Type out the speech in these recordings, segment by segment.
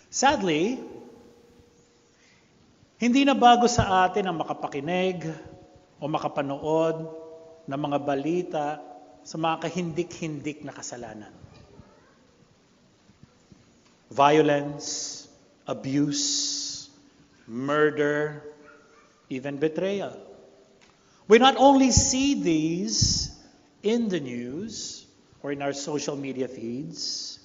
Sadly, hindi na bago sa atin ang makapakinig o makapanood ng mga balita sa mga kahindik-hindik na kasalanan. Violence, abuse, murder, even betrayal. We not only see these in the news or in our social media feeds,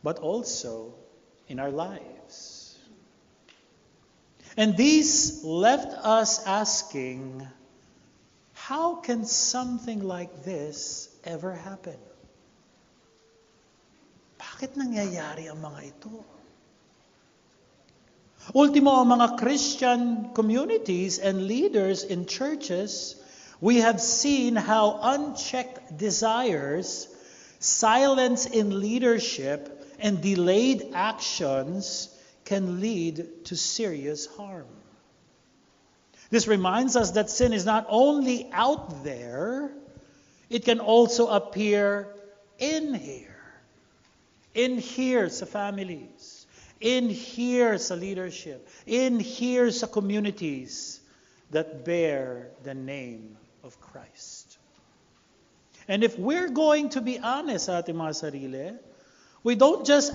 but also in our lives. And these left us asking, how can something like this ever happen? Bakit nangyayari ang mga ito? Ultimo, ang mga Christian communities and leaders in churches, we have seen how unchecked desires, silence in leadership, and delayed actions can lead to serious harm. This reminds us that sin is not only out there, it can also appear in here. In here sa families. In here sa leadership. In here sa communities that bear the name of Christ. And if we're going to be honest sa ating mga sarili, we don't just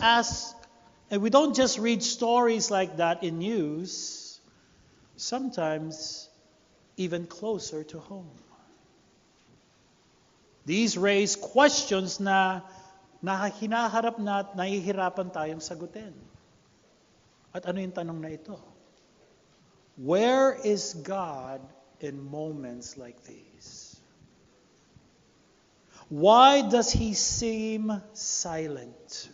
read stories like that in news, sometimes even closer to home. These raise questions na hinaharap na at nahihirapan tayong sagutin. At ano yung tanong na ito? Where is God in moments like these? Why does He seem silent?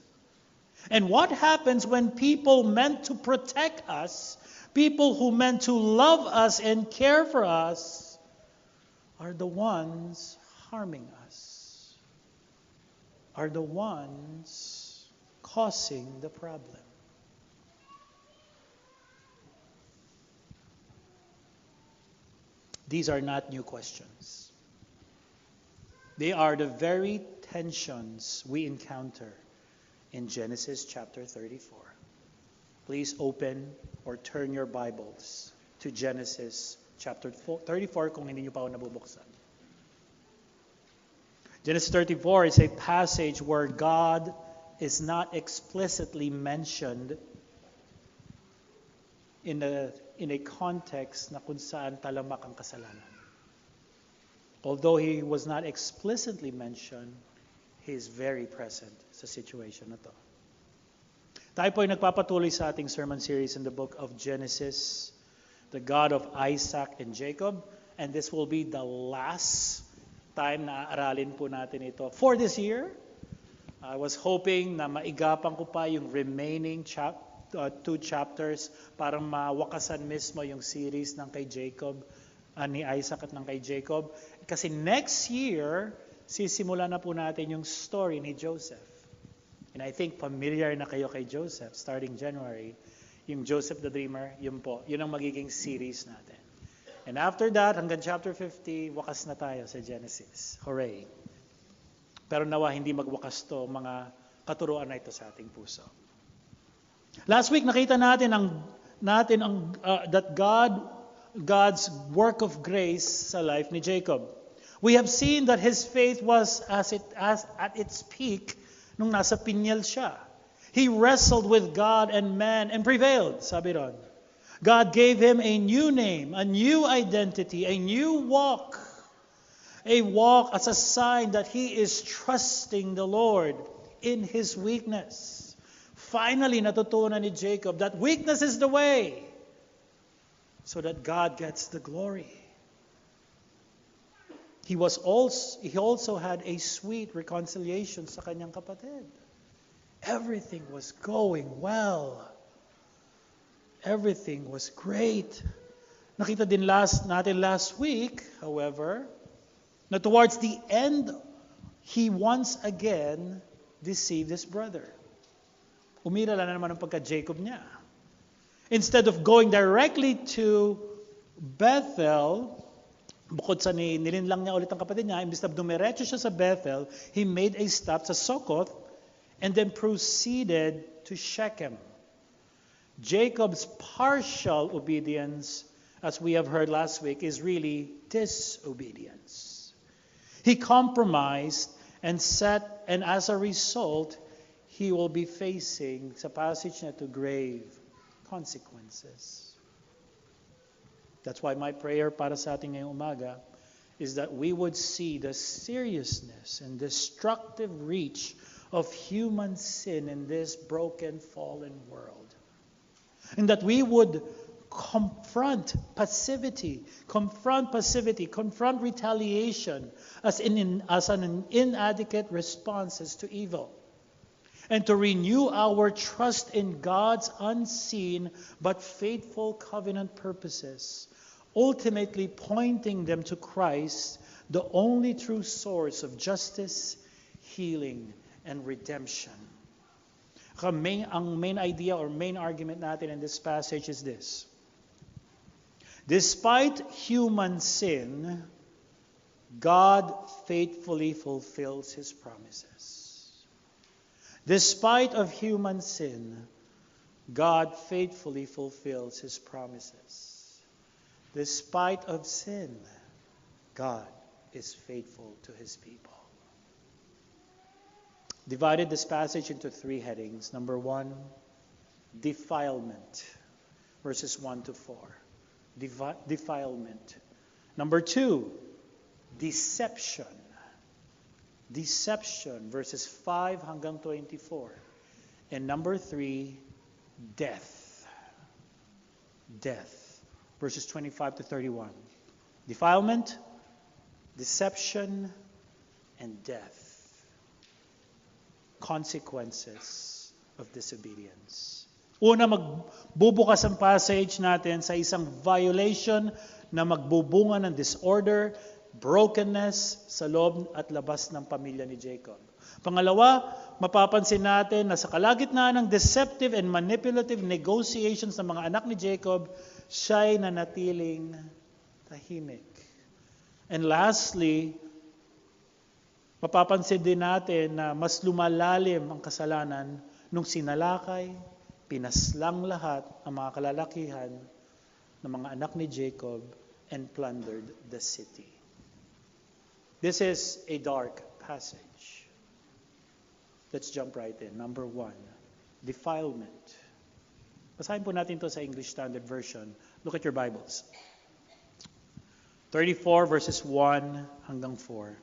And what happens when people meant to protect us, people who meant to love us and care for us, are the ones harming us, are the ones causing the problem? These are not new questions. They are the very tensions we encounter in Genesis chapter 34. Please open or turn your Bibles to Genesis chapter 34 kung hindi nyo pa ako nabubuksan. Genesis 34 is a passage where God is not explicitly mentioned in a context na kung saan talamak ang kasalanan. Although He was not explicitly mentioned, He is very present sa situation na to. Tayo po ay nagpapatuloy sa ating sermon series in the book of Genesis, the God of Isaac and Jacob, and this will be the last time na aaralin po natin ito for this year. I was hoping na maigapan ko pa yung remaining two chapters para mawakasan mismo yung series ng kay Jacob, ni Isaac at ng kay Jacob. Kasi next year, sisimula na po natin yung story ni Joseph. And I think familiar na kayo kay Joseph starting January. Yung Joseph the Dreamer, yun po. Yun ang magiging series natin. And after that, hanggang chapter 50, wakas na tayo sa Genesis. Hooray! Pero nawa hindi magwakas to, mga katuruan na ito sa ating puso. Last week nakita natin that God's work of grace sa life ni Jacob. We have seen that his faith was at its peak nung nasa pinyal siya. He wrestled with God and man and prevailed, sabi ron. God gave him a new name, a new identity, a new walk. A walk as a sign that he is trusting the Lord in his weakness. Finally, natutunan ni Jacob that weakness is the way so that God gets the glory. He also had a sweet reconciliation sa kanyang kapatid. Everything was going well. Everything was great. Nakita din natin last week, however, na towards the end, he once again deceived his brother. Umira na naman ang pagka-Jacob niya. Instead of going directly to Bethel, bukod sa nilinlang niya ulit ang kapatid niya, imbis na dumiretso siya sa Bethel, he made a stop sa Succoth and then proceeded to Shechem. Jacob's partial obedience, as we have heard last week, is really disobedience. He compromised and as a result, he will be facing, sa passage na to, grave consequences. That's why my prayer para sa ating ngayong umaga is that we would see the seriousness and destructive reach of human sin in this broken, fallen world. And that we would confront retaliation as an inadequate responses to evil. And to renew our trust in God's unseen but faithful covenant purposes, ultimately pointing them to Christ, the only true source of justice, healing, and redemption. Ang main idea or main argument natin in this passage is this. Despite human sin, God faithfully fulfills His promises. Despite of human sin, God faithfully fulfills His promises. Despite of sin, God is faithful to His people. Divided this passage into three headings. Number 1, defilement, verses 1 to 4. Defilement. Number 2, deception. Deception, verses 5 hanggang 24. And number 3, death. Death, verses 25 to 31. Defilement, deception, and death. Consequences of disobedience. Una, magbubukas ang passage natin sa isang violation na magbubunga ng disorder, brokenness sa loob at labas ng pamilya ni Jacob. Pangalawa, mapapansin natin na sa kalagitnaan ng deceptive and manipulative negotiations ng mga anak ni Jacob, siya'y nanatiling tahimik. And lastly, mapapansin din natin na mas lumalalim ang kasalanan nung sinalakay, pinaslang lahat ang mga kalalakihan ng mga anak ni Jacob and plundered the city. This is a dark passage. Let's jump right in. Number 1, defilement. Basahin po natin to sa English Standard Version. Look at your Bibles. 34 verses 1 hanggang 4.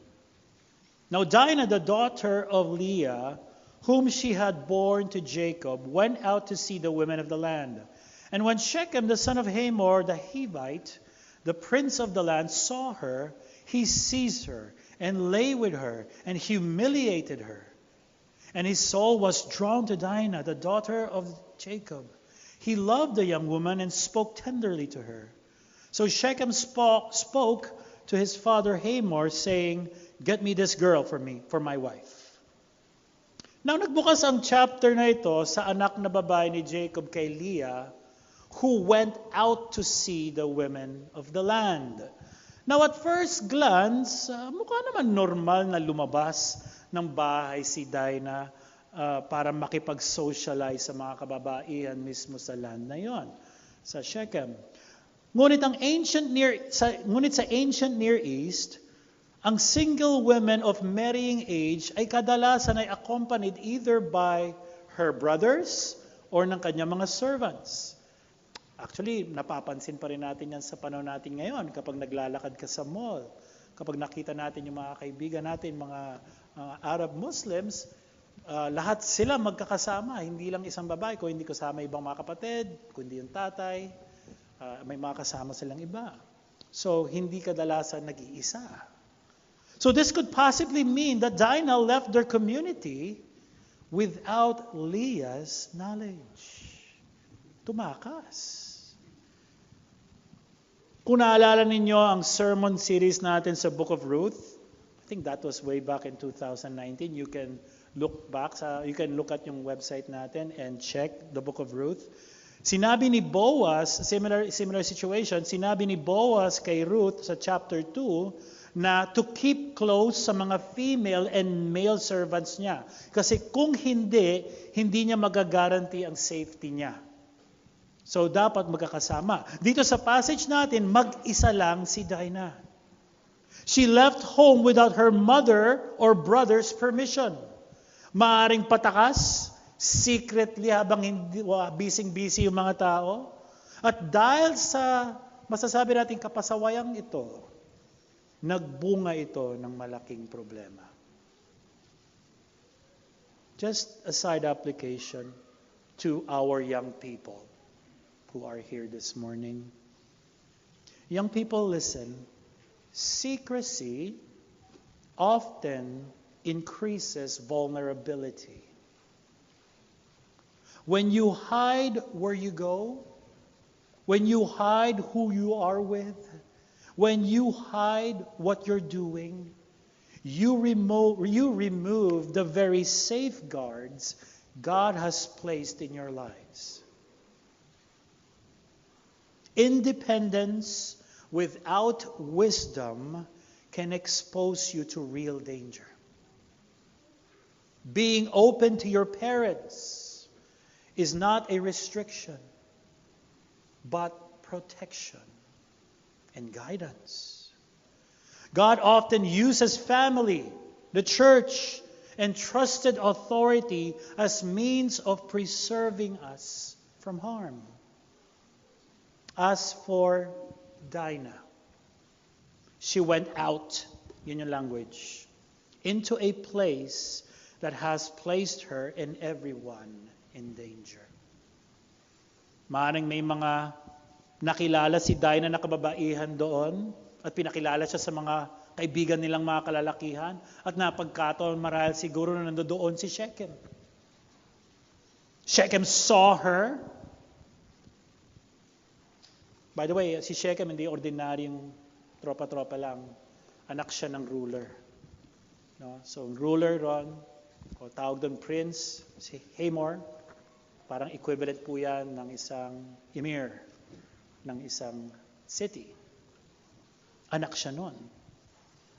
Now Dinah, the daughter of Leah, whom she had borne to Jacob, went out to see the women of the land. And when Shechem, the son of Hamor, the Hivite, the prince of the land, saw her, he seized her and lay with her and humiliated her. And his soul was drawn to Dinah, the daughter of Jacob. He loved the young woman and spoke tenderly to her. So Shechem spoke to his father Hamor, saying, "Get me this girl for my wife." Now, nagbukas ang chapter na ito sa anak na babae ni Jacob kay Leah, who went out to see the women of the land. Now, at first glance, mukha naman normal na lumabas ng bahay si Dinah para makipag-socialize sa mga kababaihan mismo sa land na yon, sa Shechem. Ngunit sa ancient Near East, ang single women of marrying age ay kadalasan ay accompanied either by her brothers or ng kanyang mga servants. Actually, napapansin pa rin natin yan sa panahon natin ngayon kapag naglalakad ka sa mall. Kapag nakita natin yung mga kaibigan natin, mga Arab Muslims, lahat sila magkakasama. Hindi lang isang babae, kung hindi kasama ibang mga kapatid, kundi yung tatay, may mga kasama silang iba. So, hindi kadalasan nag-iisa. So this could possibly mean that Dinah left their community without Leah's knowledge. Tumakas. Kung naalala ninyo ang sermon series natin sa Book of Ruth, I think that was way back in 2019. You can look at yung website natin and check the Book of Ruth. Sinabi ni Boaz, similar situation, sinabi ni Boaz kay Ruth sa chapter 2 na to keep close sa mga female and male servants niya. Kasi kung hindi niya magagaranti ang safety niya. So dapat magkakasama. Dito sa passage natin, mag-isa lang si Dinah. She left home without her mother or brother's permission. Maaring patakas, secretly habang hindi busy-busy yung mga tao. At dahil sa masasabi natin kapasawayang ito, nagbunga ito ng malaking problema. Just a side application to our young people who are here this morning. Young people, listen. Secrecy often increases vulnerability. When you hide where you go, when you hide who you are with, when you hide what you're doing, you remove the very safeguards God has placed in your lives. Independence without wisdom can expose you to real danger. Being open to your parents is not a restriction, but protection and guidance. God often uses family, the church, and trusted authority as means of preserving us from harm. As for Dinah, she went out, yun yung language, into a place that has placed her and everyone in danger. Maaaring may mga nakilala si Dinah na kababaihan doon at pinakilala siya sa mga kaibigan nilang mga kalalakihan at napagkataon marahil siguro na nandoon si Shechem. Shechem saw her. By the way, si Shechem hindi ordinaryong tropa-tropa lang. Anak siya ng ruler. No? So, ruler ron, o tawag doon prince, si Hamor, parang equivalent po yan ng isang emir, ng isang city. Anak siya nun.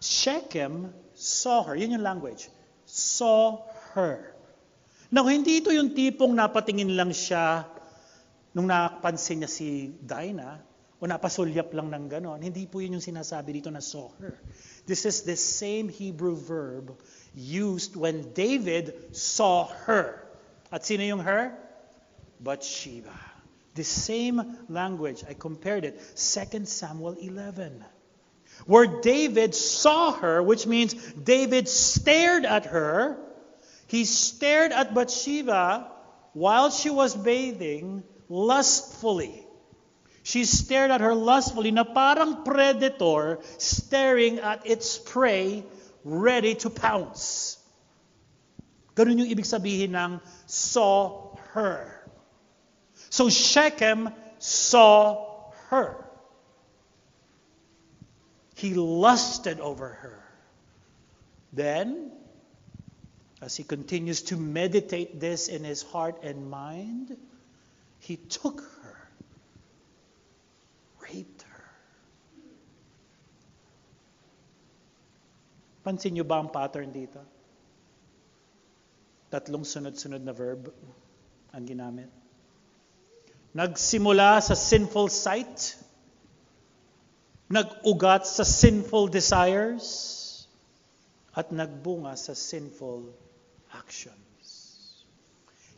Shechem saw her. Yun yung language. Saw her. Now, hindi ito yung tipong napatingin lang siya nung napansin niya si Dinah o napasulyap lang ng ganon. Hindi po yun yung sinasabi dito na saw her. This is the same Hebrew verb used when David saw her. At sino yung her? Bathsheba. The same language. I compared it. 2 Samuel 11. Where David saw her, which means David stared at her. He stared at Bathsheba while she was bathing lustfully. She stared at her lustfully na parang predator staring at its prey ready to pounce. Ganun yung ibig sabihin ng saw her. So Shechem saw her. He lusted over her. Then, as he continues to meditate this in his heart and mind, he took her, raped her. Pansin niyo ba ang pattern dito? Tatlong sunod-sunod na verb ang ginamit. Nagsimula sa sinful sight, nag-ugat sa sinful desires, at nagbunga sa sinful actions.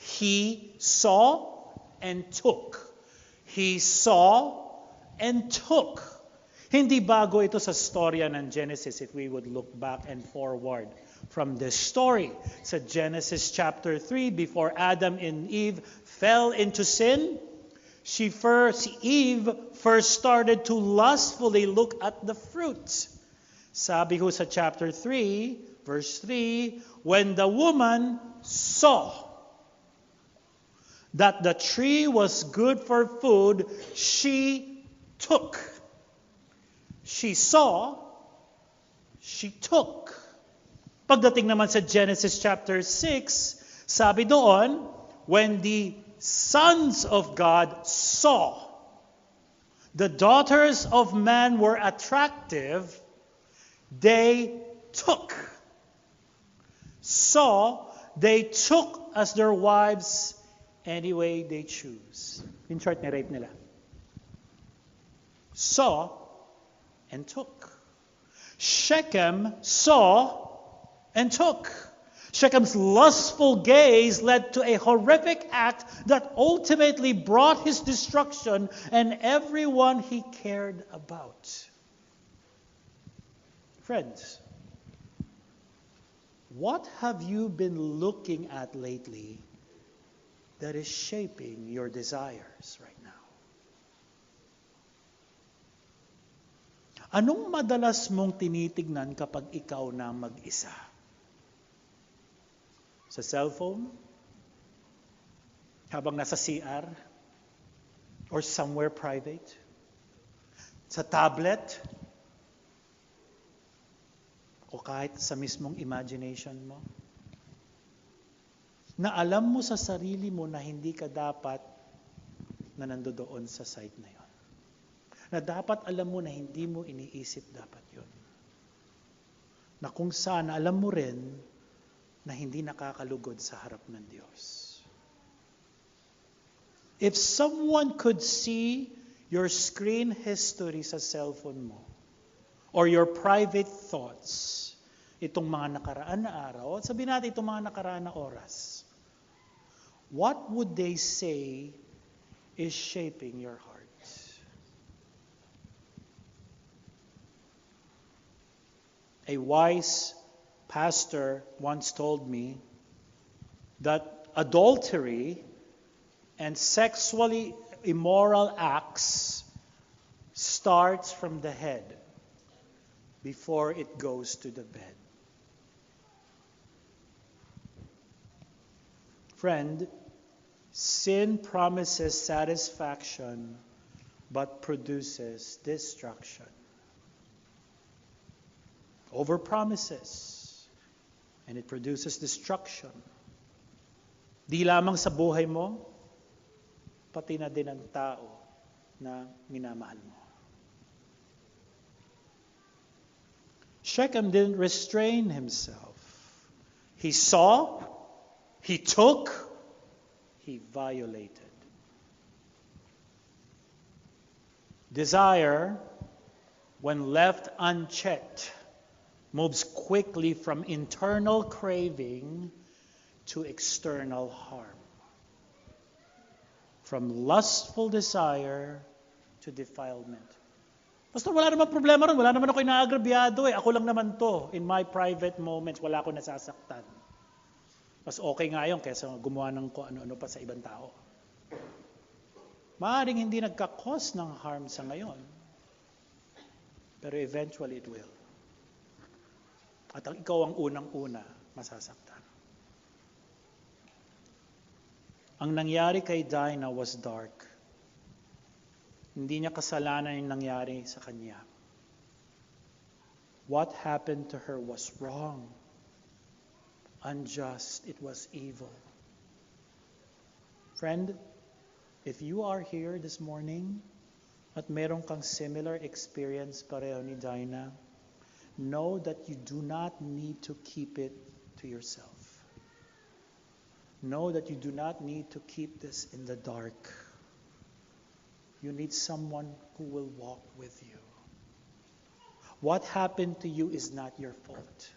He saw and took. He saw and took. Hindi bago ito sa storya ng Genesis if we would look back and forward from this story. Sa Genesis chapter 3, before Adam and Eve fell into sin, Eve first started to lustfully look at the fruit. Sabi ho sa chapter 3, verse 3, when the woman saw that the tree was good for food, she took. She saw, she took. Pagdating naman sa Genesis chapter 6, sabi doon, when the sons of God saw the daughters of man were attractive, they took. Saw, they took as their wives any way they choose. In short, ni-rape nila. Saw and took. Shechem saw and took. Shechem's lustful gaze led to a horrific act that ultimately brought his destruction and everyone he cared about. Friends, what have you been looking at lately that is shaping your desires right now? Anong madalas mong tinitignan kapag ikaw na mag-isa? Sa cellphone? Habang nasa CR? Or somewhere private? Sa tablet? O kahit sa mismong imagination mo? Na alam mo sa sarili mo na hindi ka dapat na nandoon sa site na yon. Na dapat alam mo na hindi mo iniisip dapat yon. Na kung saan alam mo rin na hindi nakakalugod sa harap ng Diyos. If someone could see your screen history sa cellphone mo, or your private thoughts, itong mga nakaraan na araw, at sabihin natin itong mga nakaraan na oras, what would they say is shaping your heart? A wise pastor once told me that adultery and sexually immoral acts starts from the head before it goes to the bed. Friend, sin promises satisfaction but produces destruction. Overpromises and it produces destruction. Di lamang sa buhay mo, pati na din ang tao na minamahal mo. Shechem didn't restrain himself. He saw, he took, he violated. Desire, when left unchecked, moves quickly from internal craving to external harm. From lustful desire to defilement. Pastor, wala naman problema ron. Wala naman ako inaagrabyado eh. Ako lang naman to. In my private moments, wala ako nasasaktan. Mas okay nga yun kaysa gumawa ng kung ano-ano pa sa ibang tao. Maaaring hindi nagka-cause ng harm sa ngayon. Pero eventually it will. At ikaw ang unang-una masasaktan. Ang nangyari kay Dinah was dark. Hindi niya kasalanan yung nangyari sa kanya. What happened to her was wrong, unjust, it was evil. Friend, if you are here this morning at meron kang similar experience pareho ni Dinah, know that you do not need to keep it to yourself. Know that you do not need to keep this in the dark. You need someone who will walk with you. What happened to you is not your fault.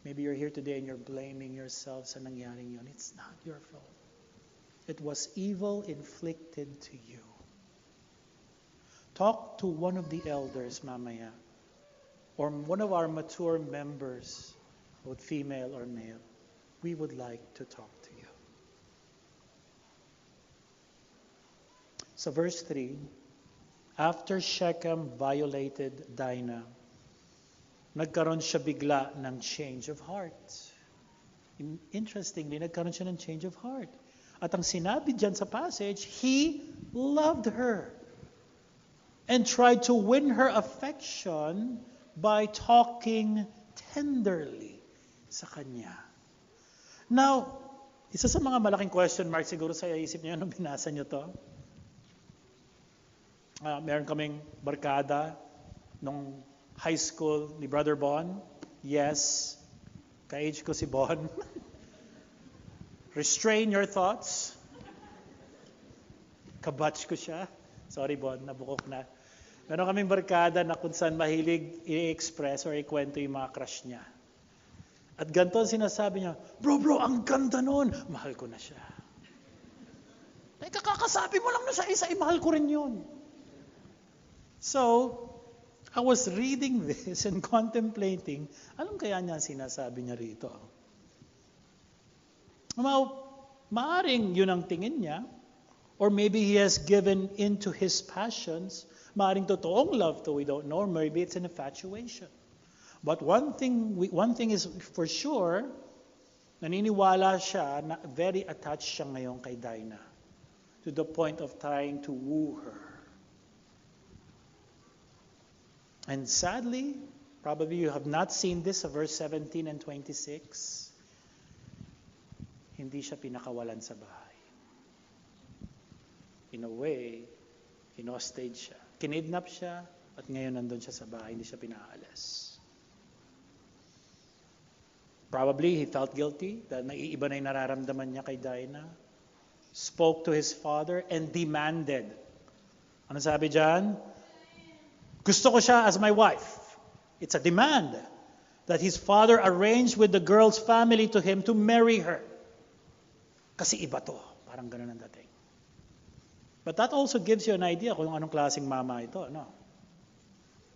Maybe you're here today and you're blaming yourself sa nangyaring yun. It's not your fault. It was evil inflicted to you. Talk to one of the elders, mamaya, or one of our mature members, both female or male. We would like to talk to you. So verse 3, after Shechem violated Dinah, nagkaroon siya bigla ng change of heart. Interestingly, nagkaroon siya ng change of heart. At ang sinabi dyan sa passage, he loved her and tried to win her affection by talking tenderly sa kanya. Now, isa sa mga malaking question mark siguro sa isip niyo nung binasa niyo to. Meron kaming barkada nung high school ni Brother Bon. Yes, ka-age ko si Bon. restrain your thoughts. Kabatch ko siya. Sorry, Bon, nabukok na. Meron kaming barkada na kung saan mahilig i-express or ikwento yung mga crush niya. At ganito ang sinasabi niya, bro, ang ganda nun. Mahal ko na siya. Ay, kakakasabi mo lang na sa isa, mahal ko rin yun. So, I was reading this and contemplating, anong kaya niya sinasabi niya rito? Maaring yun ang tingin niya, or maybe he has given into his passions. Maaring totoong love to, we don't know, or maybe it's an infatuation. But one thing is for sure, naniniwala siya na very attached siya ngayon kay Dinah, to the point of trying to woo her. And sadly, probably you have not seen this sa verse 17 and 26, hindi siya pinakawalan sa bahay. In a way, hinostage siya. Kinidnap siya, at ngayon nandun siya sa bahay, hindi siya pinaalis. Probably he felt guilty dahil naiiba na yung nararamdaman niya kay Dinah. Spoke to his father and demanded. Ano sabi dyan? Gusto ko siya as my wife. It's a demand that his father arranged with the girl's family to him to marry her. Kasi iba to. Parang ganun ang dating. But that also gives you an idea kung anong klaseng mama ito, no?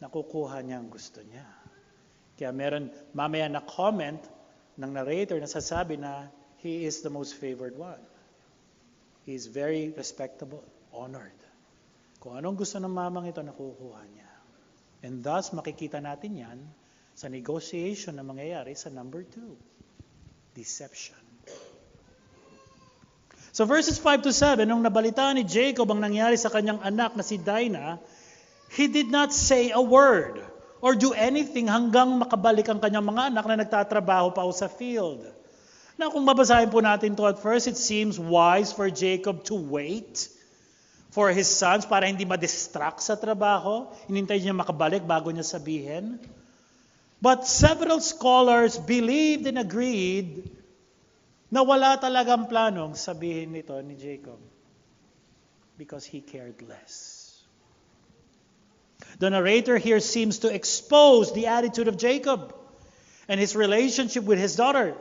Nakukuha niya ang gusto niya. Kaya meron mamaya na comment ng narrator na sasabi na he is the most favored one. He is very respectable, honored. Kung anong gusto ng mamang ito, nakukuha niya. And thus, makikita natin yan sa negotiation na mangyayari sa number 2, deception. So verses 5 to 7, nung nabalitaan ni Jacob ang nangyari sa kanyang anak na si Dinah, he did not say a word or do anything hanggang makabalik ang kanyang mga anak na nagtatrabaho pa sa field. Now kung babasahin po natin to at first, it seems wise for Jacob to wait for his sons para hindi ma-distract sa trabaho. Hinintay niya makabalik bago niya sabihin. But several scholars believed and agreed na wala talagang planong sabihin nito ni Jacob because he cared less. The narrator here seems to expose the attitude of Jacob and his relationship with his daughter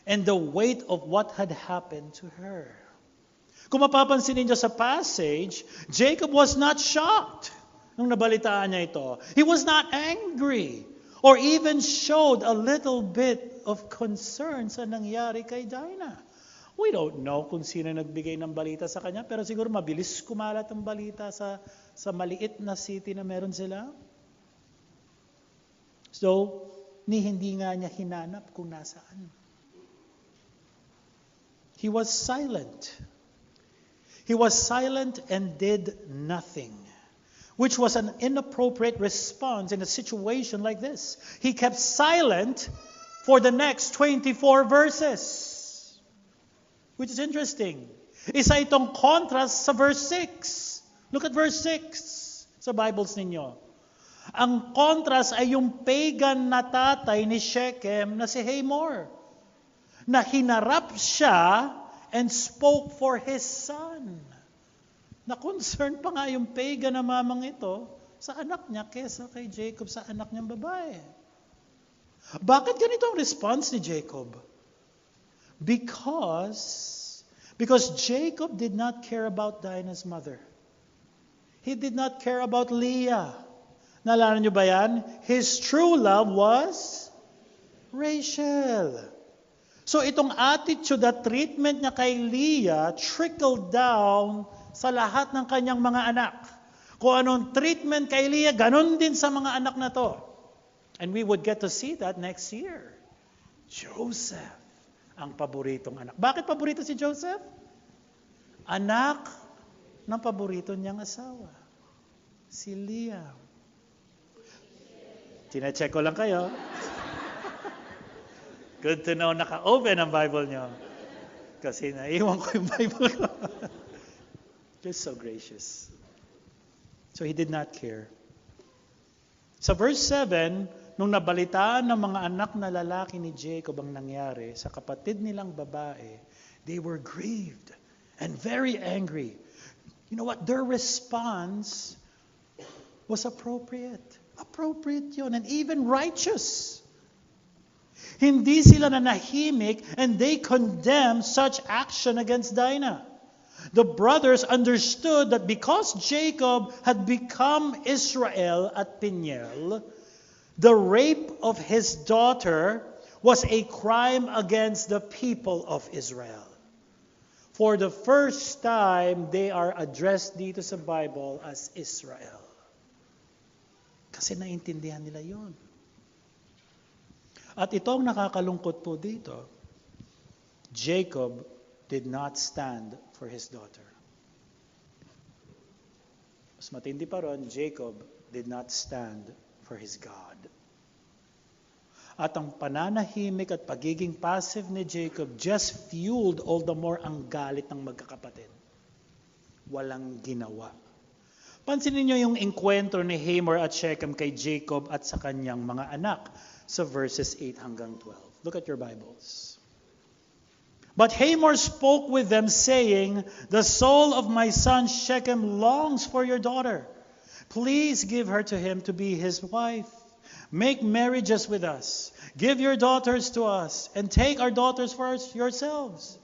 and the weight of what had happened to her. Kung mapapansin niyo sa passage, Jacob was not shocked nung nabalitaan niya ito. He was not angry or even showed a little bit of concern sa nangyari kay Dinah. We don't know kung sino nagbigay ng balita sa kanya, pero siguro mabilis kumalat ang balita sa maliit na city na meron sila. So, hindi nga niya hinanap kung nasaan. He was silent. He was silent and did nothing, which was an inappropriate response in a situation like this. He kept silent for the next 24 verses, which is interesting. Isa itong contrast sa verse 6. Look at verse 6 sa Bibles ninyo. Ang contrast ay yung pagan na tatay ni Shechem na si Hamor, na hinarap siya and spoke for his son. Na-concern pa nga yung pagan na mamang ito sa anak niya kesa kay Jacob sa anak niyang babae. Bakit ganito ang response ni Jacob? Because Jacob did not care about Dinah's mother. He did not care about Leah. Naalala niyo ba yan? His true love was Rachel. So itong attitude at treatment niya kay Leah trickled down sa lahat ng kanyang mga anak. Kung anong treatment kay Leah, ganun din sa mga anak na to. And we would get to see that next year. Joseph, ang paboritong anak. Bakit paborito si Joseph? Anak ng paborito niyang asawa, si Leah. Chine-check ko lang kayo. Good to know naka-open ang Bible niyo. Kasi naiwan ko yung Bible ko. Just so gracious. So he did not care. Sa verse 7, nung nabalitaan ng mga anak na lalaki ni Jacob ang nangyari sa kapatid nilang babae, They were grieved and very angry. You know what? Their response was appropriate. Appropriate yun, and even righteous. Hindi sila nanahimik, and they condemned such action against Dinah. The brothers understood that because Jacob had become Israel at Peniel, the rape of his daughter was a crime against the people of Israel. For the first time, they are addressed dito sa Bible as Israel. Kasi naintindihan nila yon. At itong nakakalungkot po dito, Jacob did not stand for his daughter. Mas matindi pa ron, Jacob did not stand for his God. At ang pananahimik at pagiging passive ni Jacob just fueled all the more ang galit ng magkakapatid. Walang ginawa. Pansinin niyo yung enkwentro ni Hamor at Shechem kay Jacob at sa kanyang mga anak sa verses 8 hanggang 12. Look at your Bibles. But Hamor spoke with them, saying, "The soul of my son Shechem longs for your daughter. Please give her to him to be his wife. Make marriages with us. Give your daughters to us, and take our daughters for yourselves.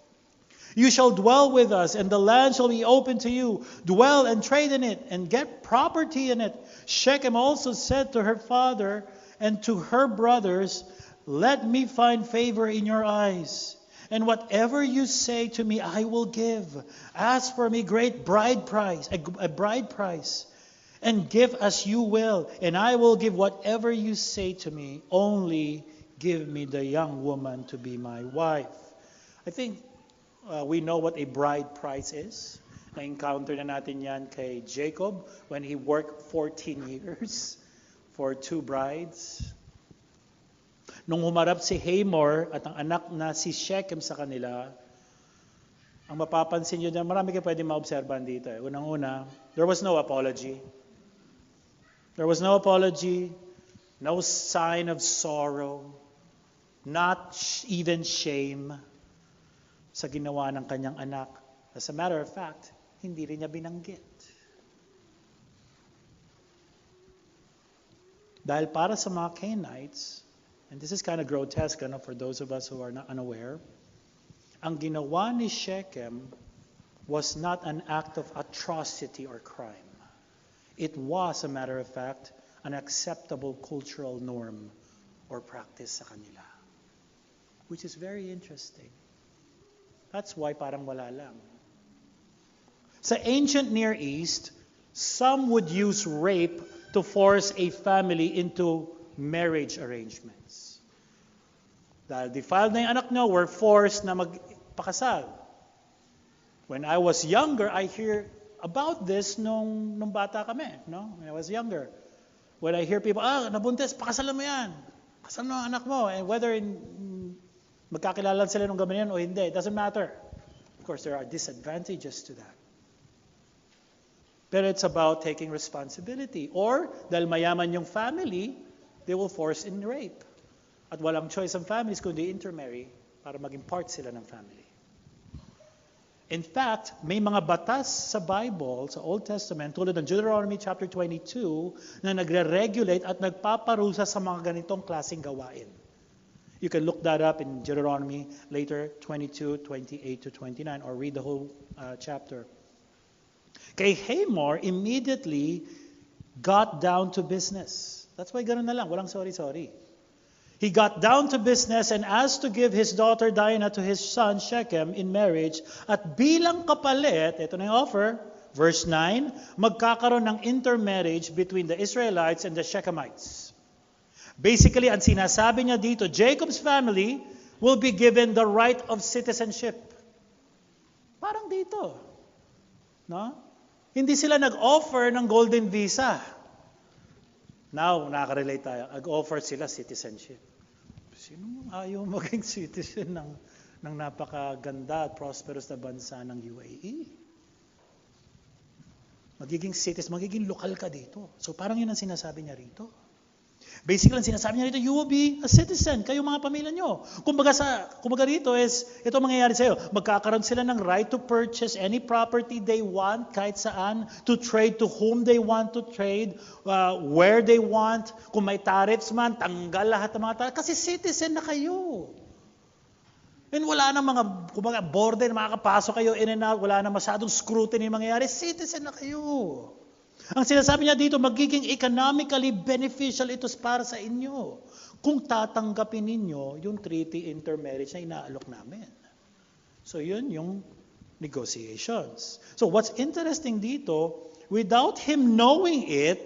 You shall dwell with us, and the land shall be open to you. Dwell and trade in it, and get property in it." Shechem also said to her father and to her brothers, "Let me find favor in your eyes, and whatever you say to me I will give. Ask for me great bride price, a bride price. And give as you will, and I will give whatever you say to me. Only give me the young woman to be my wife." I think we know what a bride price is. Na-encounter na natin yan kay Jacob when he worked 14 years for 2 brides. Nung humarap si Hamor at ang anak na si Shechem sa kanila, ang mapapansin nyo na marami kayo pwede maobserban dito. Unang-una, there was no apology. There was no apology, no sign of sorrow, not even shame sa ginawa ng kanyang anak. As a matter of fact, hindi rin niya binanggit. Dahil para sa mga Canaanites, and this is kind of grotesque for those of us who are not unaware, ang ginawa ni Shechem was not an act of atrocity or crime. It was, a matter of fact, an acceptable cultural norm or practice sa kanila. Which is very interesting. That's why parang wala lang. Sa ancient Near East, some would use rape to force a family into marriage arrangements. Dahil defiled na yung anak nyo, were forced na magpakasal. When I was younger, I hear about this nung bata kami, no? When I was younger. When I hear people, nabuntis, pakasalan mo yan. Pakasalan mo ang anak mo. And whether magkakilala sila nung gabi yan o hindi, it doesn't matter. Of course, there are disadvantages to that. Pero it's about taking responsibility. Or, dahil mayaman yung family, they will force in rape. At walang choice ang families kundi intermarry para maging part sila ng family. In fact, may mga batas sa Bible, sa Old Testament, tulad ng Deuteronomy chapter 22, na nagre-regulate at nagpaparusa sa mga ganitong klaseng gawain. You can look that up in Deuteronomy later, 22, 28 to 29, or read the whole chapter. Kay Hamor immediately got down to business. That's why ganun na lang, walang sorry. He got down to business and asked to give his daughter Dinah to his son Shechem in marriage. At bilang kapalit, ito na yung offer, verse 9, magkakaroon ng intermarriage between the Israelites and the Shechemites. Basically, ang sinasabi niya dito, Jacob's family will be given the right of citizenship. Parang dito. No? Hindi sila nag-offer ng golden visa. Now, nakaka-relate tayo. Nag-offer sila citizenship. Sino ayaw maging citizen ng napakaganda at prosperous na bansa ng UAE? Magiging citizen, magiging lokal ka dito. So parang yun ang sinasabi niya rito. Basically, ang sinasabi niya rito, you will be a citizen, kayo mga pamilya nyo. Kumbaga rito is, ito mangyayari sa'yo, magkakaroon sila ng right to purchase any property they want, kahit saan, to trade to whom they want to trade, where they want, kung may tariffs man, tanggal lahat ng mga tariffs, kasi citizen na kayo. And wala na mga, border, makakapasok kayo in and out, wala na masyadong scrutiny mangyayari, citizen na kayo. Ang sinasabi niya dito, magiging economically beneficial ito para sa inyo kung tatanggapin ninyo yung treaty intermarriage na inaalok namin. So yun yung negotiations. So what's interesting dito, without him knowing it,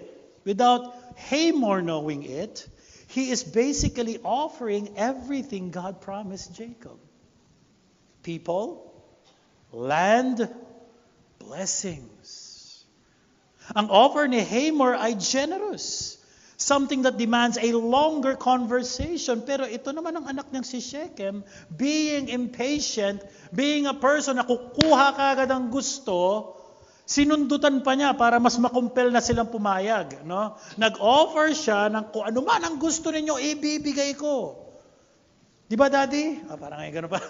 without Hamor knowing it, he is basically offering everything God promised Jacob. People, land, blessings. Ang offer ni Hamor ay generous. Something that demands a longer conversation. Pero ito naman ang anak niyang si Shechem, being impatient, being a person na kukuha kagad ang gusto, sinundutan pa niya para mas makumpel na silang pumayag. No? Nag-offer siya ng kung ano man ang gusto ninyo, ibibigay ko. Di ba, Daddy? Parang ngayon gano'n pa.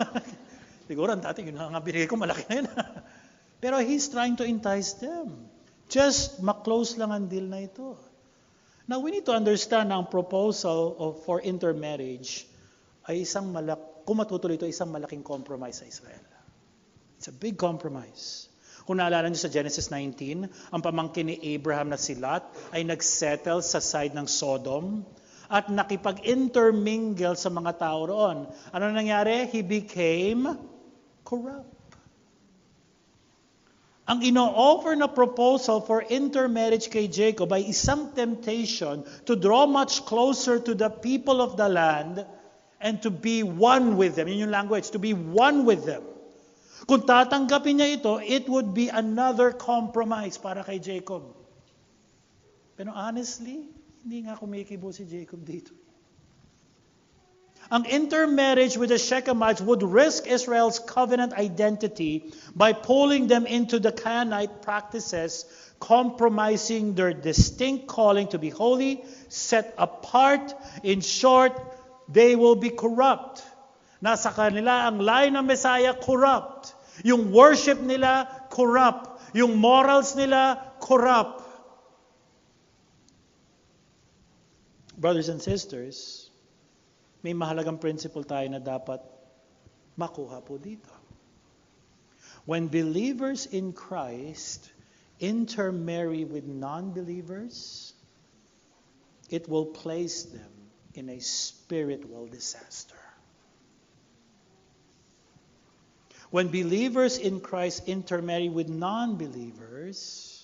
Siguro, dati, yun nga binigay ko, malaki na yun. Pero he's trying to entice them. Just maklose lang ang deal na ito. Now, we need to understand na ang proposal for intermarriage ay kung matutuloy ito, isang malaking compromise sa Israel. It's a big compromise. Kung naalala niyo sa Genesis 19, ang pamangkin ni Abraham na si Lot ay nagsettle sa side ng Sodom at nakipag-intermingle sa mga tao roon. Ano nangyari? He became corrupt. Ang ino-offer na proposal for intermarriage kay Jacob ay isang temptation to draw much closer to the people of the land and to be one with them. Yun yung language, to be one with them. Kung tatanggapin niya ito, it would be another compromise para kay Jacob. Pero honestly, hindi nga kumikibo si Jacob dito. Ang intermarriage with the Shechemites would risk Israel's covenant identity by pulling them into the Canaanite practices, compromising their distinct calling to be holy, set apart. In short, they will be corrupt. Nasa kanila ang line ng Messiah, corrupt. Yung worship nila, corrupt. Yung morals nila, corrupt. Brothers and sisters, may mahalagang principle tayo na dapat makuha po dito. When believers in Christ intermarry with non-believers, it will place them in a spiritual disaster. When believers in Christ intermarry with non-believers,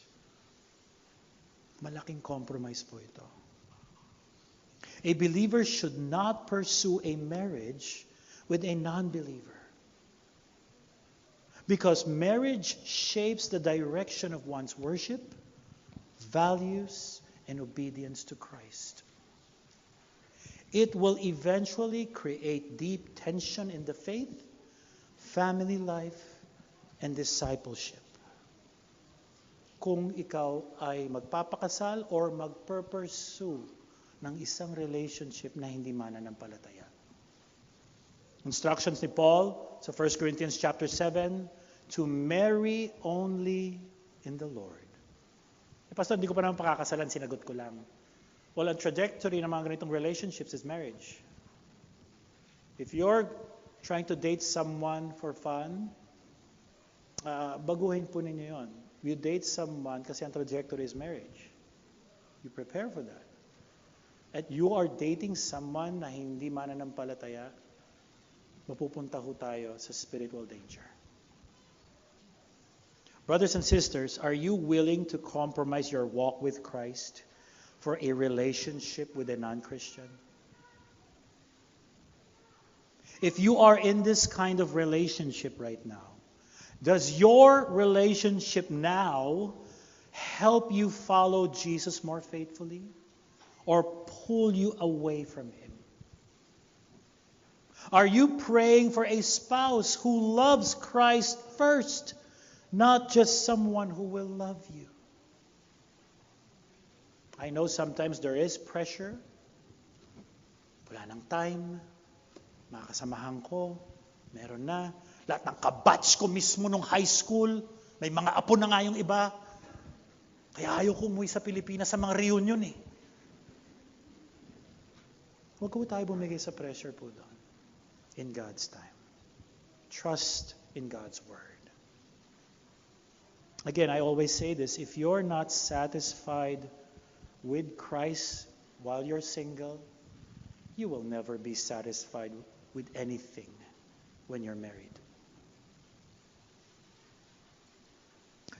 malaking compromise po ito. A believer should not pursue a marriage with a non-believer. Because marriage shapes the direction of one's worship, values, and obedience to Christ. It will eventually create deep tension in the faith, family life, and discipleship. Kung ikaw ay magpapakasal or magpursue ng isang relationship na hindi mananampalataya. Instructions ni Paul sa 1 Corinthians chapter 7, to marry only in the Lord. Pastor, hindi ko pa naman pakakasalan, sinagot ko lang. Well, ang trajectory ng mga ganitong relationships is marriage. If you're trying to date someone for fun, baguhin po ninyo yun. You date someone kasi ang trajectory is marriage. You prepare for that. At you are dating someone na hindi mananampalataya, mapupunta ho tayo sa spiritual danger. Brothers and sisters, are you willing to compromise your walk with Christ for a relationship with a non-Christian? If you are in this kind of relationship right now, does your relationship now help you follow Jesus more faithfully? Or pull you away from Him? Are you praying for a spouse who loves Christ first, not just someone who will love you? I know sometimes there is pressure Wala nang time. Mga kasamahan ko, meron na. Lahat ng kabatch ko mismo nung high school, may mga apo na nga yung iba. Kaya ayaw ko umuwi sa Pilipinas sa mga reunion eh. Huwag ko tayo bumigay sa pressure po doon. In God's time. Trust in God's Word. Again, I always say this, if you're not satisfied with Christ while you're single, you will never be satisfied with anything when you're married.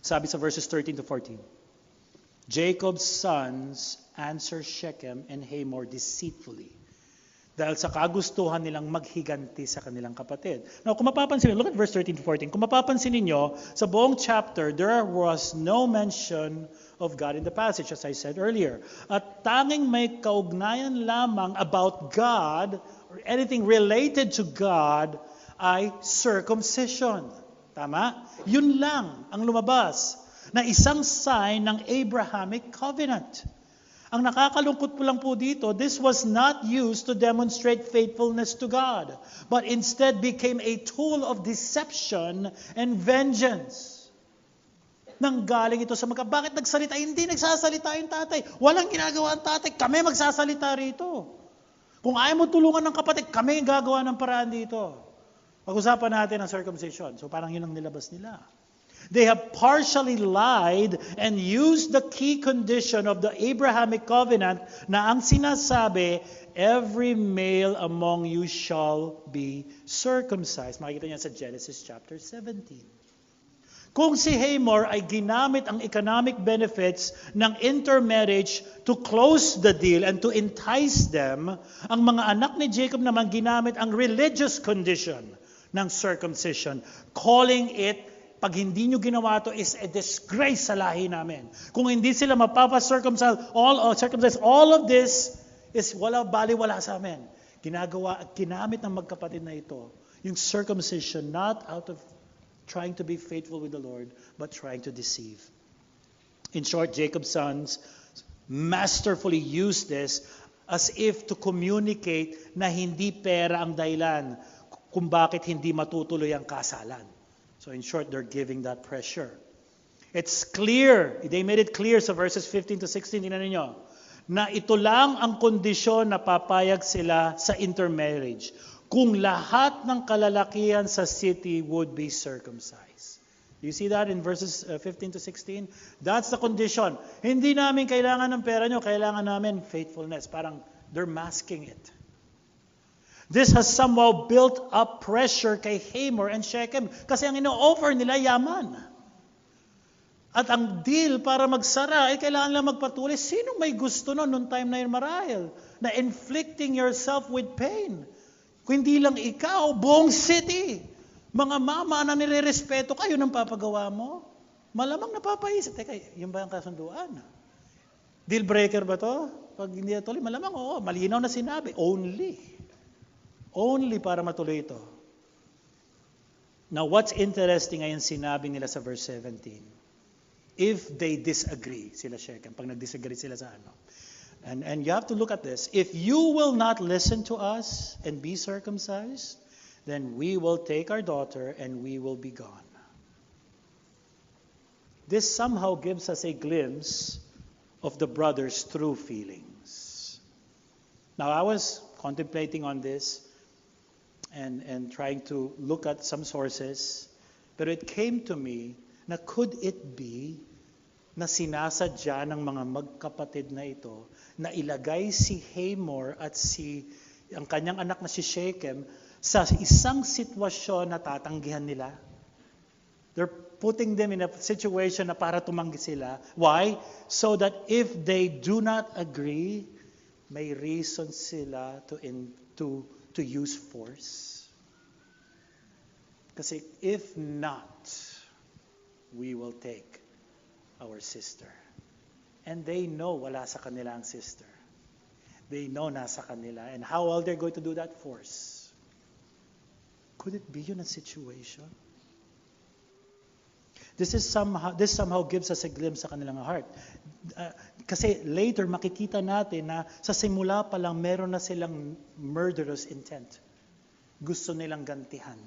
Sabi sa verses 13 to 14, Jacob's sons answer Shechem and Hamor deceitfully dahil sa kagustuhan nilang maghiganti sa kanilang kapatid. Now, kung mapapansin, look at verse 13 to 14. Kung mapapansin ninyo, sa buong chapter, there was no mention of God in the passage, as I said earlier. At tanging may kaugnayan lamang about God, or anything related to God, ay circumcision. Tama? Yun lang ang lumabas na isang sign ng Abrahamic covenant. Ang nakakalungkot po lang po dito, this was not used to demonstrate faithfulness to God, but instead became a tool of deception and vengeance. Nanggaling ito sa bakit nagsalita? Hindi nagsasalita yung tatay. Walang ginagawa ang tatay. Kami magsasalita rito. Kung ayaw mo tulungan ng kapatid, kami gagawa ng paraan dito. Pag-usapan natin ang circumcision. So parang yun ang nilabas nila. They have partially lied and used the key condition of the Abrahamic covenant na ang sinasabi, every male among you shall be circumcised. Makikita niya sa Genesis chapter 17. Kung si Hamor ay ginamit ang economic benefits ng intermarriage to close the deal and to entice them, ang mga anak ni Jacob naman ginamit ang religious condition ng circumcision, calling it, pag hindi nyo ginawa to, is a disgrace sa lahi namin. Kung hindi sila mapapa-circumcise, all of this is baliwala sa amin. Ginamit ng magkapatid na ito, yung circumcision, not out of trying to be faithful with the Lord, but trying to deceive. In short, Jacob's sons masterfully used this as if to communicate na hindi pera ang dahilan kung bakit hindi matutuloy ang kasalan. So in short, they're giving that pressure. It's clear, they made it clear sa verses 15 to 16, tingnan ninyo, na ito lang ang kondisyon na papayag sila sa intermarriage. Kung lahat ng kalalakihan sa city would be circumcised. You see that in verses 15 to 16? That's the condition. Hindi namin kailangan ng pera nyo, kailangan namin faithfulness. Parang they're masking it. This has somehow built up pressure kay Hamor and Shechem kasi ang ino-offer nila yaman. At ang deal para magsara ay kailangan lang magpatuloy. Sino may gusto noong time na yun marahil? Na inflicting yourself with pain. Kung hindi lang ikaw, buong city. Mga mama na nirerespeto kayo ng papagawa mo. Malamang napapaisip. Teka, yun ba ang kasunduan? Deal breaker ba to? Pag hindi natuloy, malamang oo. Malinaw na sinabi. Only para matuloy ito. Now, what's interesting ngayon sinabi nila sa verse 17? If they disagree, sila Shechem, pag nag-disagree sila sa ano. And you have to look at this. If you will not listen to us and be circumcised, then we will take our daughter and we will be gone. This somehow gives us a glimpse of the brothers' true feelings. Now, I was contemplating on this and trying to look at some sources, but it came to me na could it be na sinasadya ng mga magkapatid na ito na ilagay si Hamor at ang kanyang anak na si Shechem sa isang sitwasyon na tatanggihan nila? They're putting them in a situation na para tumanggi sila. Why? So that if they do not agree, may reason sila to use force. Kasi if not, we will take our sister. And they know wala sa kanila ang sister. They know nasa kanila. And how are they going to do that? Force. Could it be yun a situation? This somehow gives us a glimpse sa kanilang heart. Kasi later makikita natin na sa simula pa lang meron na silang murderous intent. Gusto nilang gantihan.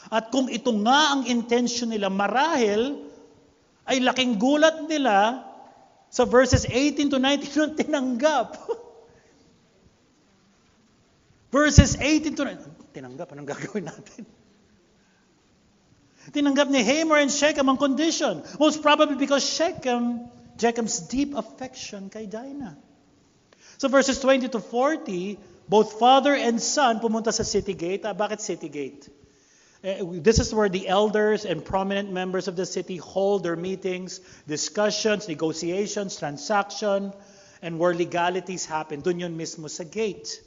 At kung ito nga ang intention nila, marahil ay laking gulat nila sa verses 18 to 19 nung tinanggap. Verses 18 to 19, tinanggap, anong gagawin natin? Tinanggap ni Hamor and Shechem ang condition. Most probably because Shechem's deep affection kay Dinah. So verses 20 to 40, both father and son pumunta sa city gate. Bakit city gate? This is where the elders and prominent members of the city hold their meetings, discussions, negotiations, transaction, and where legalities happen. Doon yun mismo sa gate.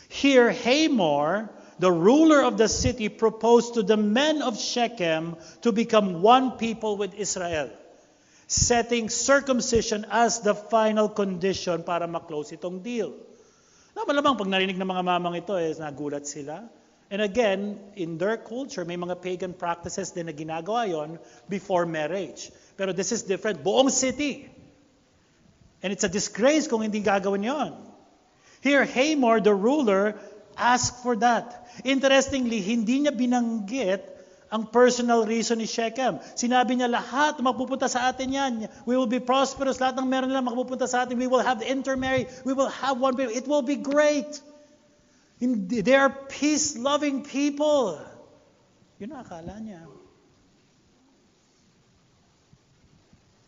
Here, Hamor, the ruler of the city, proposed to the men of Shechem to become one people with Israel, setting circumcision as the final condition para maklose itong deal. Malamang pag narinig ng mga mamang ito, nagulat sila. And again, in their culture, may mga pagan practices din na ginagawa yon before marriage. Pero this is different. Buong city. And it's a disgrace kung hindi gagawin yon. Here, Hamor, the ruler, asked for that. Interestingly, hindi niya binanggit ang personal reason ni Shechem. Sinabi niya, lahat mapupunta sa atin yan. We will be prosperous. Lahat ng meron nila mapupunta sa atin. We will have intermarry. We will have one baby. It will be great. They are peace-loving people. Yun ang akala niya.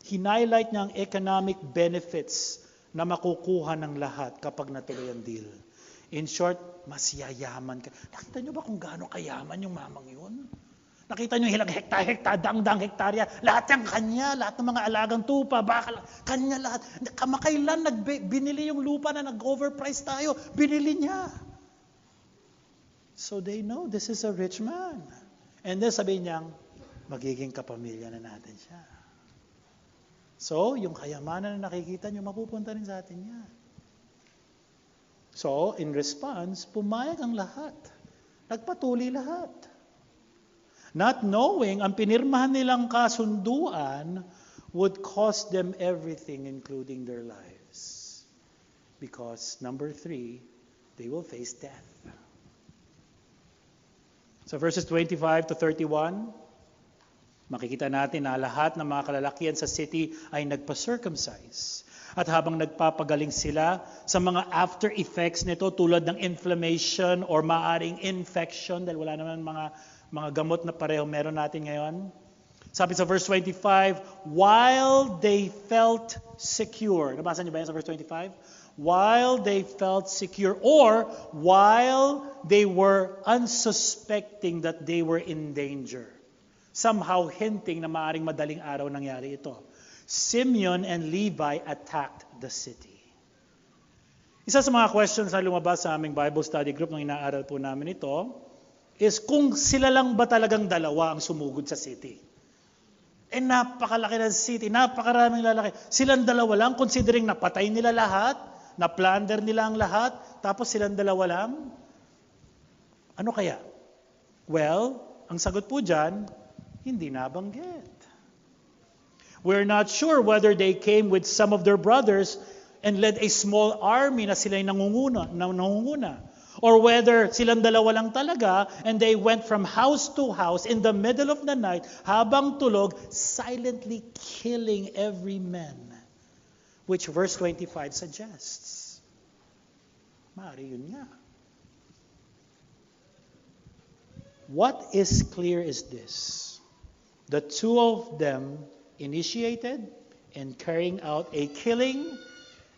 Hinighlight niya ang economic benefits na makukuha ng lahat kapag natuloy ang deal. In short, mas yayaman ka. Nakita niyo ba kung gaano kayaman yung mamang yun? Nakita niyo ilang hektar, dang hektarya. Lahat yung kanya, lahat ng mga alagang tupa, bakal, kanya lahat. Kamakailan binili yung lupa na nag-overprice tayo, binili niya. So they know this is a rich man. And then sabihin niyang, magiging kapamilya na natin siya. So, yung kayamanan na nakikita niyo, mapupunta rin sa atin yan. So, in response, pumayag ang lahat. Nagpatuloy lahat. Not knowing, ang pinirmahan nilang kasunduan would cost them everything, including their lives. Because, number 3, they will face death. So verses 25 to 31, makikita natin na lahat ng mga kalalakihan sa city ay nagpa-circumcise. At habang nagpapagaling sila sa mga after effects nito tulad ng inflammation or maaring infection, dahil wala naman mga gamot na pareho meron natin ngayon. Sabi sa verse 25, while they felt secure. Nabasa niyo ba yan sa verse 25? While they felt secure, or while they were unsuspecting that they were in danger. Somehow hinting na maaring madaling araw nangyari ito. Simeon and Levi attacked the city. Isa sa mga questions na lumabas sa aming Bible study group nung inaaral po namin ito is kung sila lang ba talagang dalawa ang sumugod sa city. Napakalaki ng city, napakaraming lalaki. Silang dalawa lang, considering napatay nila lahat, na-plunder nila ang lahat, tapos silang dalawa lang. Ano kaya? Well, ang sagot po dyan, hindi nabanggit. We're not sure whether they came with some of their brothers and led a small army na sila'y nangunguna. Or whether silang dalawa lang talaga and they went from house to house in the middle of the night habang tulog, silently killing every man. Which verse 25 suggests. Maaari yun nga. What is clear is this. The two of them initiated and carrying out a killing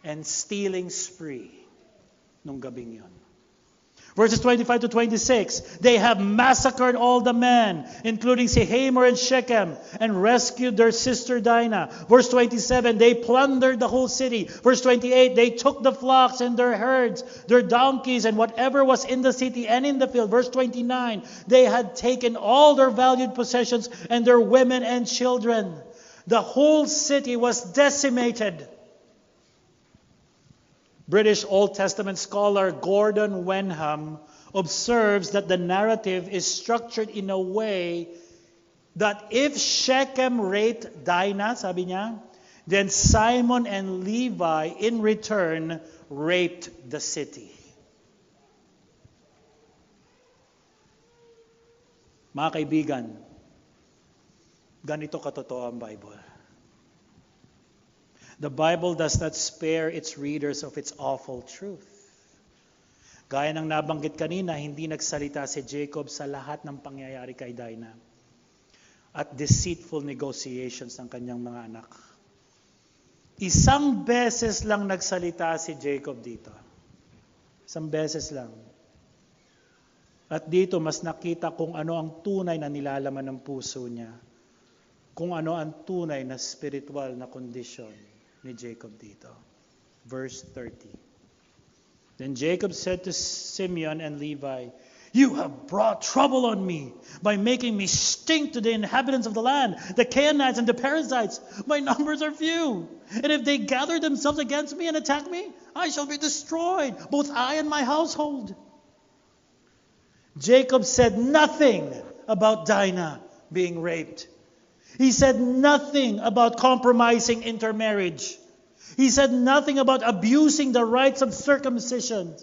and stealing spree nung gabing yun. Verses 25 to 26, they have massacred all the men, including Hamor and Shechem, and rescued their sister Dinah. Verse 27, they plundered the whole city. Verse 28, they took the flocks and their herds, their donkeys, and whatever was in the city and in the field. Verse 29, they had taken all their valued possessions and their women and children. The whole city was decimated. British Old Testament scholar Gordon Wenham observes that the narrative is structured in a way that if Shechem raped Dinah, sabi niya, then Simon and Levi in return raped the city. Mga kaibigan, ganito katotoo ang Bible. The Bible does not spare its readers of its awful truth. Gaya ng nabanggit kanina, hindi nagsalita si Jacob sa lahat ng pangyayari kay Dinah at deceitful negotiations ng kanyang mga anak. Isang beses lang nagsalita si Jacob dito. Isang beses lang. At dito mas nakita kung ano ang tunay na nilalaman ng puso niya. Kung ano ang tunay na spiritual na kondisyon ni Jacob dito. Verse 30. Then Jacob said to Simeon and Levi, "You have brought trouble on me by making me stink to the inhabitants of the land, the Canaanites and the Perizzites. My numbers are few. And if they gather themselves against me and attack me, I shall be destroyed, both I and my household." Jacob said nothing about Dinah being raped. He said nothing about compromising intermarriage. He said nothing about abusing the rites of circumcision.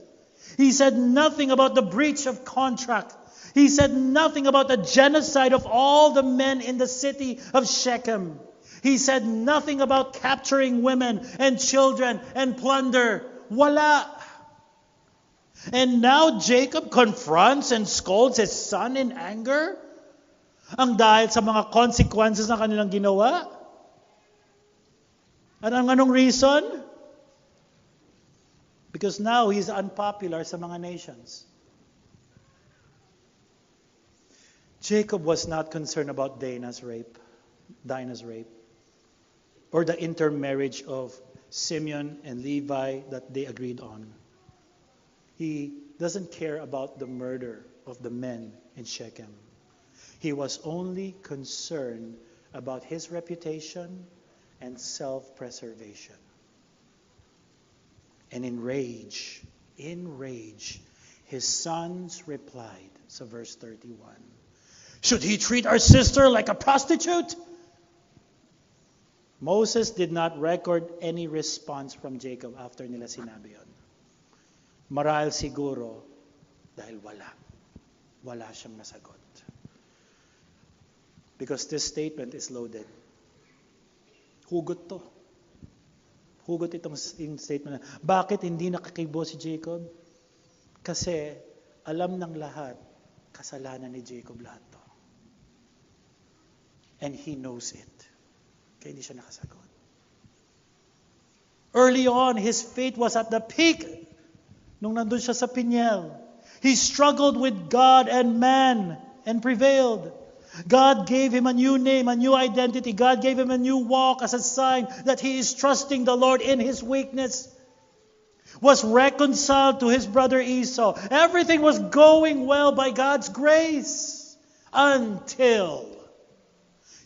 He said nothing about the breach of contract. He said nothing about the genocide of all the men in the city of Shechem. He said nothing about capturing women and children and plunder. Wala. And now Jacob confronts and scolds his son in anger? Ang dahil sa mga consequences na kanilang ginawa? At anong reason? Because now he's unpopular sa mga nations. Jacob was not concerned about Dinah's rape, or the intermarriage of Simeon and Levi that they agreed on. He doesn't care about the murder of the men in Shechem. He was only concerned about his reputation and self-preservation. And in rage, his sons replied, so verse 31, "Should he treat our sister like a prostitute?" Moses did not record any response from Jacob after nila sinabi yun. Marahil siguro dahil wala siyang nasagot. Because this statement is loaded. Hugot to. Hugot itong statement. Bakit hindi nakakibo si Jacob? Kasi alam ng lahat, kasalanan ni Jacob lahat to. And he knows it. Kaya hindi siya nakasagot. Early on, his faith was at the peak nung nandun siya sa Peniel. He struggled with God and man and prevailed. God gave him a new name, a new identity. God gave him a new walk as a sign that he is trusting the Lord in his weakness. Was reconciled to his brother Esau. Everything was going well by God's grace until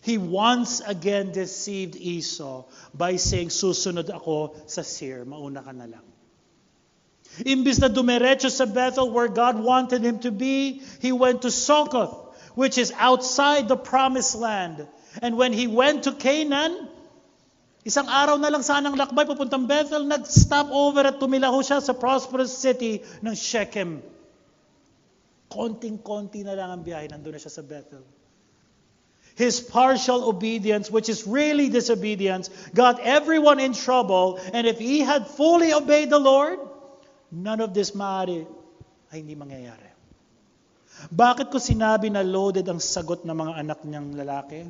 he once again deceived Esau by saying, "Susunod ako sa Seir, mauna ka na lang." Imbis na dumiretso sa Bethel where God wanted him to be, he went to Succoth, which is outside the promised land. And when he went to Canaan, isang araw na lang sanang lakbay papuntang Bethel, nag-stop over at tumilaho siya sa prosperous city ng Shechem. Konting-konti na lang ang biyahe, nandun na siya sa Bethel. His partial obedience, which is really disobedience, got everyone in trouble. And if he had fully obeyed the Lord, none of this maaari ay hindi mangyayari. Bakit ko sinabi na loaded ang sagot ng mga anak niyang lalaki?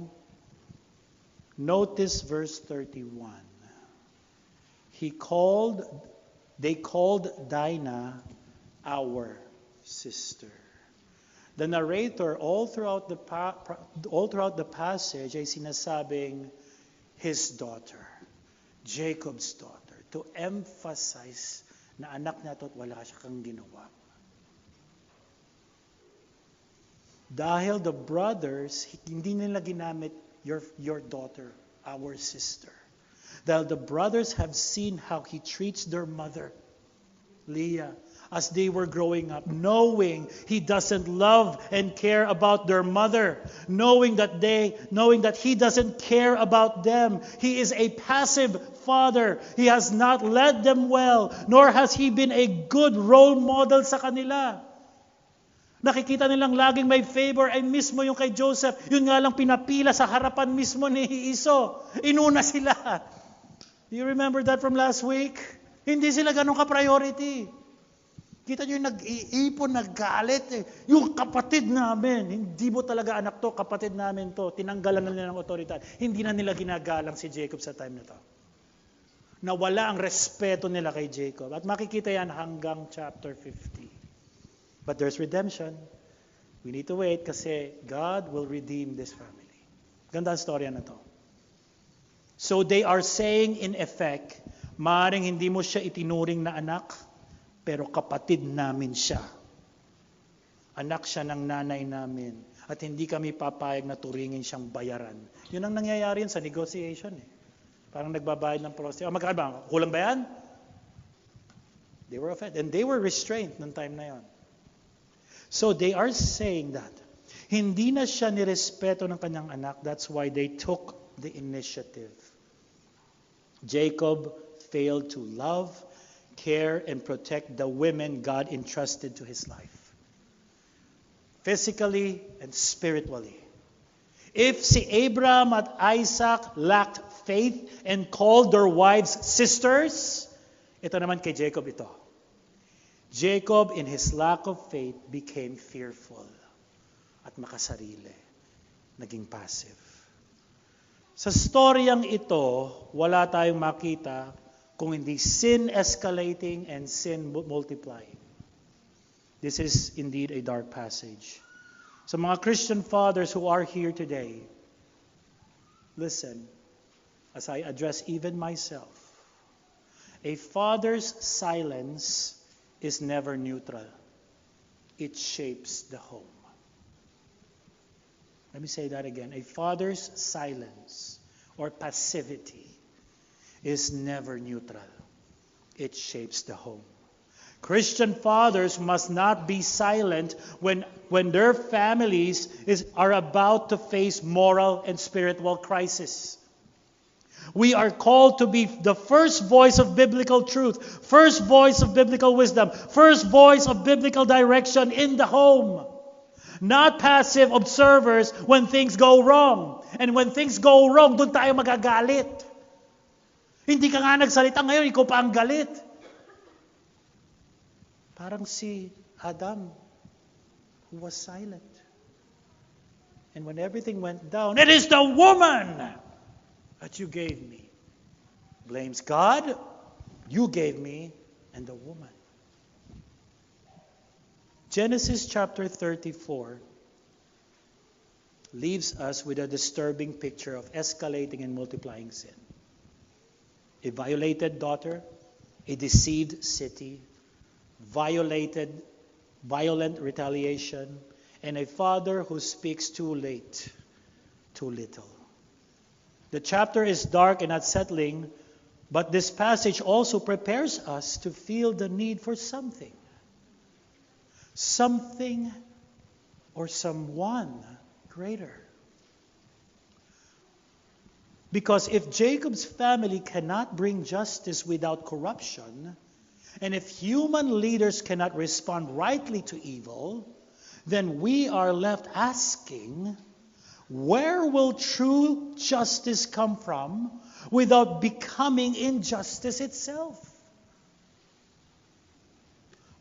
Notice verse 31. They called Dinah our sister. The narrator all throughout the passage ay sinasabing his daughter, Jacob's daughter, to emphasize na anak na ito at wala siya kang ginawa. Dahil the brothers, hindi nila ginamit your daughter, our sister. Dahil the brothers have seen how he treats their mother, Leah, as they were growing up, knowing he doesn't love and care about their mother, knowing that he doesn't care about them. He is a passive father. He has not led them well, nor has he been a good role model sa kanila. Nakikita nilang laging may favor ay mismo yung kay Joseph. Yun nga lang pinapila sa harapan mismo ni Iso. Inuna sila. Do you remember that from last week? Hindi sila ganun ka-priority. Kita nyo yung nag-iipon, naggalit. Yung kapatid namin, hindi mo talaga anak to, kapatid namin to. Tinanggalan na nila ng otoridad. Hindi na nila ginagalang si Jacob sa time na to. Nawala ang respeto nila kay Jacob. At makikita yan hanggang chapter 50. But there's redemption. We need to wait kasi God will redeem this family. Ganda ang storya na to. So they are saying in effect, maaaring hindi mo siya itinuring na anak, pero kapatid namin siya. Anak siya ng nanay namin. At hindi kami papayag na turingin siyang bayaran. Yun ang nangyayari yun sa negotiation. Parang nagbabayad ng prostitute. Magkano ba? Kulang ba yan? They were offended. And they were restrained ng time na yon. So they are saying that hindi na siya nirespeto ng kanyang anak. That's why they took the initiative. Jacob failed to love, care, and protect the women God entrusted to his life, physically and spiritually. If si Abraham at Isaac lacked faith and called their wives sisters, ito naman kay Jacob ito. Jacob, in his lack of faith, became fearful at makasarili, naging passive. Sa storyang ito, wala tayong makita kung hindi sin escalating and sin multiplying. This is indeed a dark passage. So mga Christian fathers who are here today, listen, as I address even myself, a father's silence is never neutral. It shapes the home. Let me say that again. A father's silence or passivity is never neutral. It shapes the home. Christian fathers must not be silent when their families are about to face moral and spiritual crisis. We are called to be the first voice of biblical truth, first voice of biblical wisdom, first voice of biblical direction in the home. Not passive observers when things go wrong. And when things go wrong, doon tayo magagalit. Hindi ka nga nagsalita ngayon, ikaw pa ang galit. Parang si Adam, who was silent. And when everything went down, it is the woman that you gave me. Blames God, you gave me, and the woman. Genesis chapter 34 leaves us with a disturbing picture of escalating and multiplying sin. A violated daughter, a deceived city, violent retaliation, and a father who speaks too late, too little. The chapter is dark and unsettling, but this passage also prepares us to feel the need for something. Something or someone greater. Because if Jacob's family cannot bring justice without corruption, and if human leaders cannot respond rightly to evil, then we are left asking, where will true justice come from without becoming injustice itself?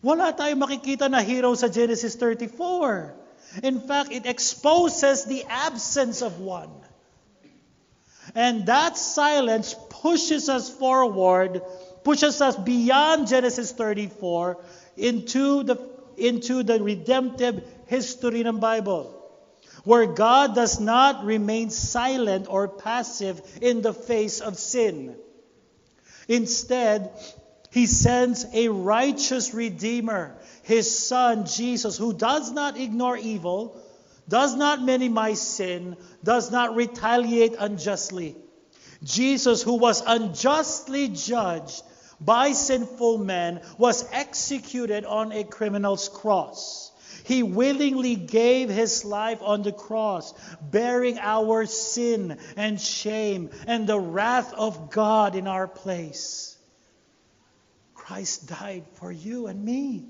Wala tayong makikita na hero sa Genesis 34. In fact, it exposes the absence of one. And that silence pushes us forward, pushes us beyond Genesis 34 into the redemptive history ng Bible, where God does not remain silent or passive in the face of sin. Instead, He sends a righteous Redeemer, His Son, Jesus, who does not ignore evil, does not minimize sin, does not retaliate unjustly. Jesus, who was unjustly judged, by sinful men was executed on a criminal's cross. He willingly gave his life on the cross, bearing our sin and shame and the wrath of God in our place. Christ died for you and me.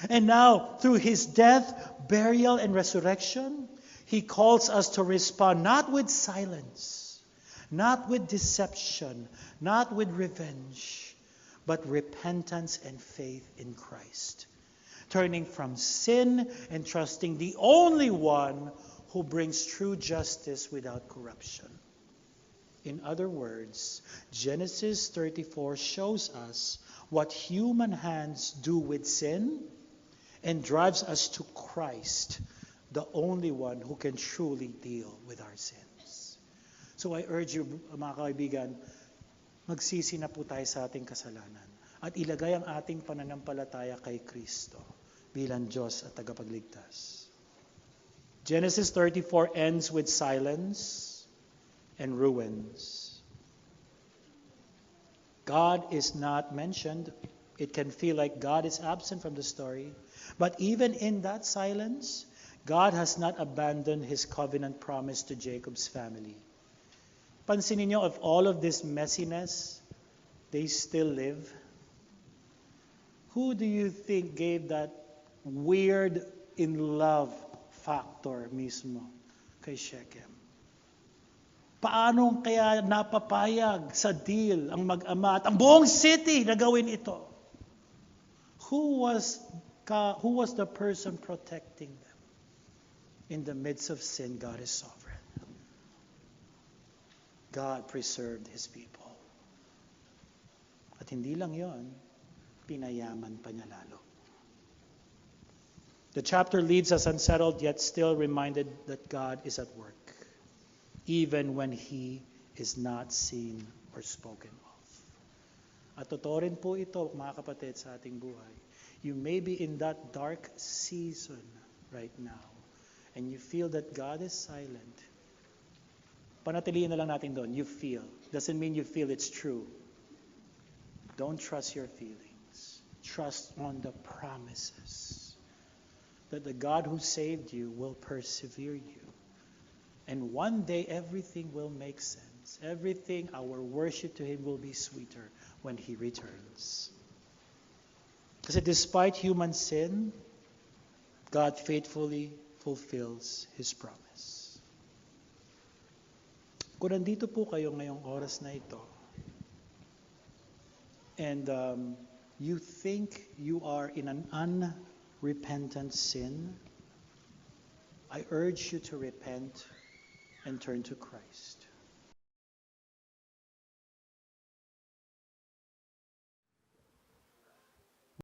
And now, through his death, burial, and resurrection, he calls us to respond not with silence, not with deception, not with revenge, but repentance and faith in Christ. Turning from sin and trusting the only one who brings true justice without corruption. In other words, Genesis 34 shows us what human hands do with sin and drives us to Christ, the only one who can truly deal with our sins. So I urge you, mga kaibigan, magsisi na po tayo sa ating kasalanan at ilagay ang ating pananampalataya kay Kristo bilang Diyos at tagapagligtas. Genesis 34 ends with silence and ruins. God is not mentioned. It can feel like God is absent from the story. But even in that silence, God has not abandoned his covenant promise to Jacob's family. Pansinin niyo, of all of this messiness, they still live. Who do you think gave that weird in love factor mismo kay Shechem? Paano kaya napapayag sa deal ang mag-ama at ang buong city na gawin ito? Who was the person protecting them? In the midst of sin, God is sovereign. God preserved his people. At hindi lang yon, pinayaman pa niya lalo. The chapter leaves us unsettled yet still reminded that God is at work, even when he is not seen or spoken of. At totoo rin po ito, mga kapatid, sa ating buhay. You may be in that dark season right now, and you feel that God is silent. Panatiliin na lang natin doon, you feel. Doesn't mean you feel it's true. Don't trust your feelings. Trust on the promises that the God who saved you will persevere you. And one day everything will make sense. Everything, our worship to him will be sweeter when he returns. Because despite human sin, God faithfully fulfills his promise. Kung nandito po kayo ngayong oras na ito, and you think you are in an unrepentant sin, I urge you to repent and turn to Christ.